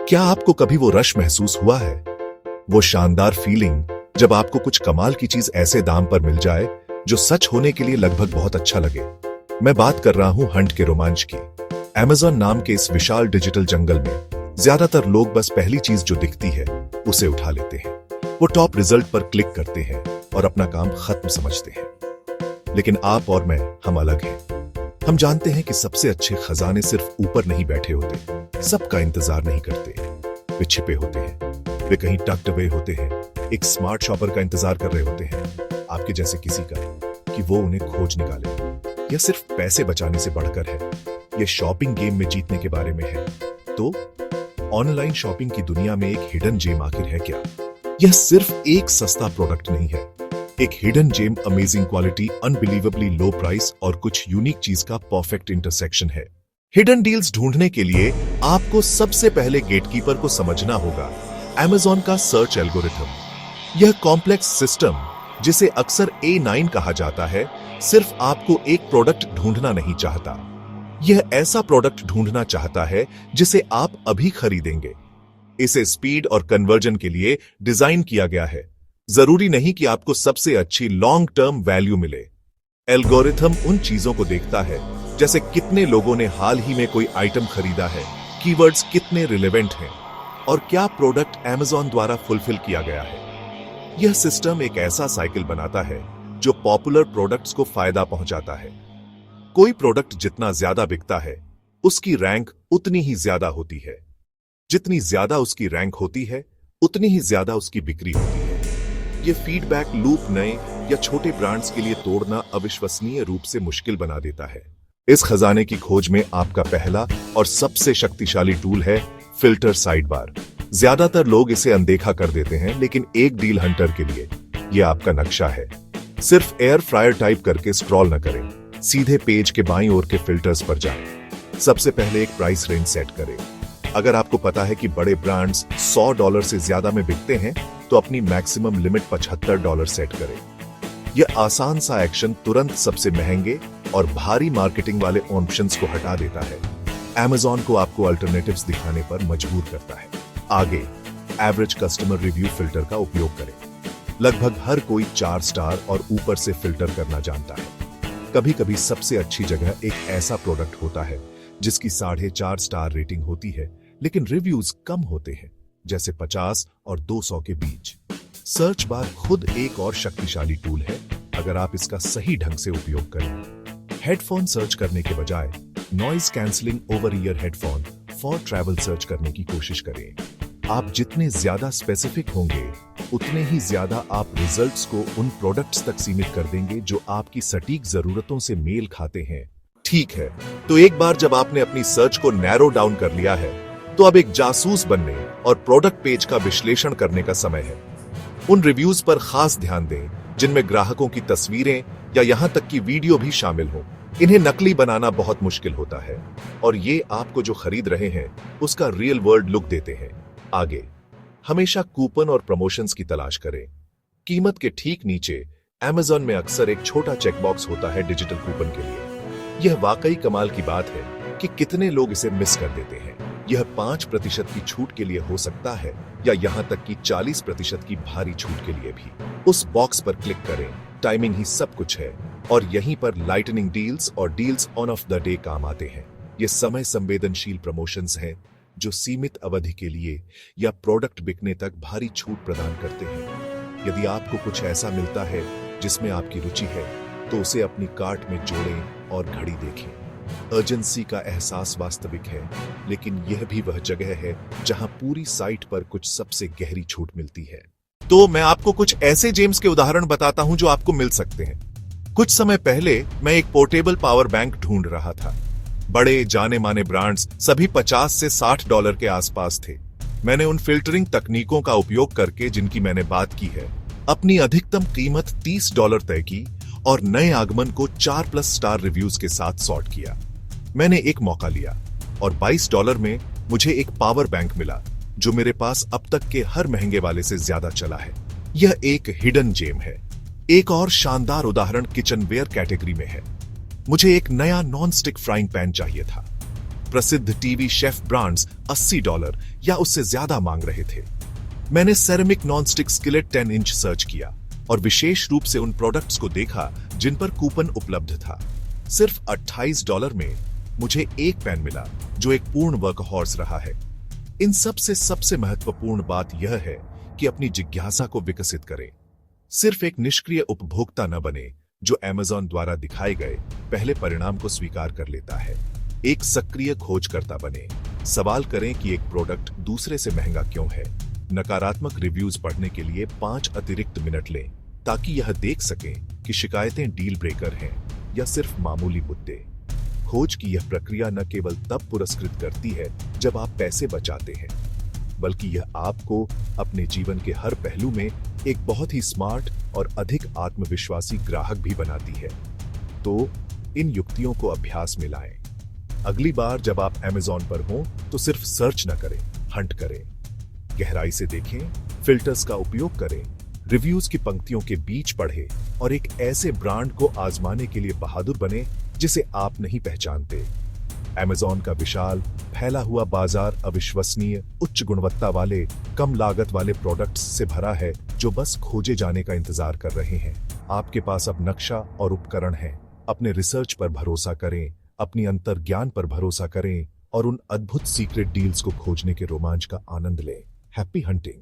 क्या आपको कभी वो रश महसूस हुआ है, वो शानदार फीलिंग जब आपको कुछ कमाल की चीज ऐसे दाम पर मिल जाए जो सच होने के लिए लगभग बहुत अच्छा लगे? मैं बात कर रहा हूं हंट के रोमांच की। Amazon नाम के इस विशाल डिजिटल जंगल में ज्यादातर लोग बस पहली चीज जो दिखती है उसे उठा लेते हैं। वो टॉप रिजल्ट पर क्लिक करते हैं और अपना काम खत्म समझते हैं। लेकिन आप और मैं, हम अलग हैं। हम जानते हैं कि सबसे अच्छे खजाने सिर्फ ऊपर नहीं बैठे होते, सबका इंतजार नहीं करते। वे छिपे होते हैं, वे कहीं टक्ड अवे होते हैं, एक स्मार्ट शॉपर का इंतजार कर रहे होते हैं, आपके जैसे किसी का, कि वो उन्हें खोज निकाले। यह सिर्फ पैसे बचाने से बढ़कर है, यह शॉपिंग गेम में जीतने के बारे में है। तो ऑनलाइन शॉपिंग की दुनिया में एक हिडन जेम आखिर है क्या? यह सिर्फ एक सस्ता प्रोडक्ट नहीं है, एक hidden gem amazing quality, unbelievably low price और कुछ यूनिक चीज का परफेक्ट इंटरसेक्शन है। हिडन डील्स ढूंढने के लिए आपको सबसे पहले गेटकीपर को समझना होगा, Amazon का सर्च एल्गोरिथम। यह कॉम्प्लेक्स सिस्टम, जिसे अक्सर A9 कहा जाता है, सिर्फ आपको एक प्रोडक्ट ढूंढना नहीं चाहता। यह ऐसा प्रोडक्ट ढूंढना चाहता है जिसे आप अभी खरीदेंगे। इसे स्पीड और कन्वर्जन के लिए डिजाइन किया गया है। जरूरी नहीं कि आपको सबसे अच्छी लॉन्ग टर्म वैल्यू मिले। एल्गोरिथम उन चीजों को देखता है, जैसे कितने लोगों ने हाल ही में कोई आइटम खरीदा है, कीवर्ड्स कितने रिलेवेंट हैं, और क्या प्रोडक्ट Amazon द्वारा फुलफिल किया गया है। यह सिस्टम एक ऐसा साइकिल बनाता है जो पॉपुलर प्रोडक्ट्स को फायदा पहुंचाता है। कोई प्रोडक्ट जितना ज्यादा बिकता है, उसकी रैंक उतनी ही ज्यादा होती है। जितनी ज्यादा उसकी रैंक होती है, उतनी ही ज्यादा उसकी बिक्री होती है। यह फीडबैक लूप नए या छोटे ब्रांड्स के लिए तोड़ना अविश्वसनीय रूप से मुश्किल बना देता है। इस खजाने की खोज में आपका पहला और सबसे शक्तिशाली टूल है फिल्टर साइड बार। ज्यादातर लोग इसे अनदेखा कर देते हैं, लेकिन एक डील हंटर के लिए यह आपका नक्शा है। सिर्फ एयर फ्रायर टाइप करके स्क्रॉल न करें, सीधे पेज के बाईं ओर के फिल्टर्स पर जाएं। सबसे पहले एक प्राइस रेंज सेट करें। अगर आपको पता है कि बड़े ब्रांड्स $100 से ज्यादा में बिकते हैं, तो अपनी मैक्सिमम लिमिट $75 सेट करें। यह आसान सा एक्शन तुरंत सबसे महंगे और भारी मार्केटिंग वाले ऑप्शंस को हटा देता है। Amazon को आपको अल्टरनेटिव्स दिखाने पर मजबूर करता है। आगे, एवरेज कस्टमर रिव्यू फिल्टर का उपयोग करें। लगभग हर कोई 4 स्टार और ऊपर से फिल्टर करना जानता है। कभी कभी सबसे अच्छी जगह एक ऐसा प्रोडक्ट होता है जिसकी 4.5 स्टार रेटिंग होती है, लेकिन रिव्यूज कम होते हैं, जैसे 50 और 200 के बीच। सर्च बार खुद एक और शक्तिशाली टूल है, अगर आप इसका सही ढंग से उपयोग करें। हेडफोन सर्च करने के बजाय noise cancelling over ear headphone for travel search करने की कोशिश करें। आप जितने ज्यादा स्पेसिफिक होंगे, उतने ही ज्यादा आप रिजल्ट्स को उन प्रोडक्ट्स तक सीमित कर देंगे जो आपकी सटीक जरूरतों से मेल खाते हैं। ठीक है, तो एक बार जब आपने अपनी सर्च को नैरो डाउन कर लिया है, तो अब एक जासूस बनने और प्रोडक्ट पेज का विश्लेषण करने का समय है। उन रिव्यूज पर खास ध्यान दें जिनमें ग्राहकों की तस्वीरें या यहां तक कि वीडियो भी शामिल हो। इन्हें नकली बनाना बहुत मुश्किल होता है, और ये आपको जो खरीद रहे हैं उसका रियल वर्ल्ड लुक देते हैं। आगे, हमेशा कूपन और प्रमोशंस की तलाश करें। कीमत के ठीक नीचे Amazon में अक्सर एक छोटा चेकबॉक्स होता है डिजिटल कूपन के लिए। यह वाकई कमाल की बात है कि कितने लोग इसे मिस कर देते हैं। यह 5% की छूट के लिए हो सकता है, या यहां तक कि 40% की भारी छूट के लिए भी। उस बॉक्स पर क्लिक करें। टाइमिंग ही सब कुछ है, और यहीं पर लाइटनिंग डील्स और deals on off the day काम आते हैं। ये समय संवेदनशील प्रमोशंस हैं जो सीमित अवधि के लिए या प्रोडक्ट बिकने तक भारी छूट प्रदान करते हैं। यदि आपको कुछ ऐसा मिलता है जिसमें आपकी रुचि है, तो उसे अपनी कार्ट में जोड़ें और घड़ी देखें। अर्जेंसी का एहसास वास्तविक है, लेकिन यह भी वह जगह है जहां पूरी साइट पर कुछ सबसे गहरी छूट मिलती है। तो मैं आपको कुछ ऐसे जेम्स के उदाहरण बताता हूं जो आपको मिल सकते हैं। कुछ समय पहले मैं एक पोर्टेबल पावर बैंक ढूंढ रहा था। बड़े जाने माने ब्रांड्स सभी $50 से $60 के आसपास थे। मैंने उन फिल्टरिंग तकनीकों का उपयोग करके जिनकी मैंने बात की है, अपनी अधिकतम कीमत $30 तय की और नए आगमन को 4+ स्टार रिव्यूज के साथ सॉर्ट किया। मैंने एक मौका लिया और $22 में मुझे एक पावर बैंक मिला जो मेरे पास अब तक के हर महंगे वाले से ज्यादा चला है। यह एक हिडन जेम है। एक और शानदार उदाहरण किचनवेयर कैटेगरी में है। मुझे एक नया नॉन स्टिक फ्राइंग पैन चाहिए था। प्रसिद्ध टीवी शेफ ब्रांड्स $80 या उससे ज्यादा मांग रहे थे। मैंने ceramic nonstick skillet 10 inch search किया और विशेष रूप से उन प्रोडक्ट्स को देखा जिन पर कूपन उपलब्ध था। सिर्फ $28 में मुझे एक पैन मिला जो एक पूर्ण वर्कहॉर्स रहा है। इन सबसे महत्वपूर्ण बात यह है कि अपनी जिज्ञासा को विकसित करें। सिर्फ एक निष्क्रिय उपभोक्ता न बने जो अमेज़न द्वारा दिखाए गए पहले परिणाम को स्वीकार कर लेता है। एक सक्रिय खोजकर्ता बने। सवाल करें कि एक प्रोडक्ट दूसरे से महंगा क्यों है। नकारात्मक रिव्यूज पढ़ने के लिए 5 अतिरिक्त मिनट लें ताकि यह देख सकें कि शिकायतें डील ब्रेकर हैं या सिर्फ मामूली मुद्दे। खोज की यह प्रक्रिया न केवल तब पुरस्कृत करती है जब आप पैसे बचाते हैं, बल्कि यह आपको अपने जीवन के हर पहलू में एक बहुत ही स्मार्ट और अधिक आत्मविश्वासी ग्राहक भी बनाती है। तो इन युक्तियों को अभ्यास में लाएं। अगली बार जब आप अमेज़न पर हों तो सिर्फ सर्च न करें, हंट करें। गहराई से देखें, फिल्टर्स का उपयोग करें, रिव्यूज की पंक्तियों के बीच पढ़ें और एक ऐसे ब्रांड को आजमाने के लिए बहादुर बने जिसे आप नहीं पहचानते। अमेज़न का विशाल फैला हुआ बाजार अविश्वसनीय, उच्च गुणवत्ता वाले, कम लागत वाले प्रोडक्ट्स से भरा है जो बस खोजे जाने का इंतजार कर रहे हैं। आपके पास अब नक्शा और उपकरण हैं। अपने रिसर्च पर भरोसा करें, अपनी अंतर्ज्ञान पर भरोसा करें और उन अद्भुत सीक्रेट डील्स को खोजने के रोमांच का आनंद लें। Happy hunting.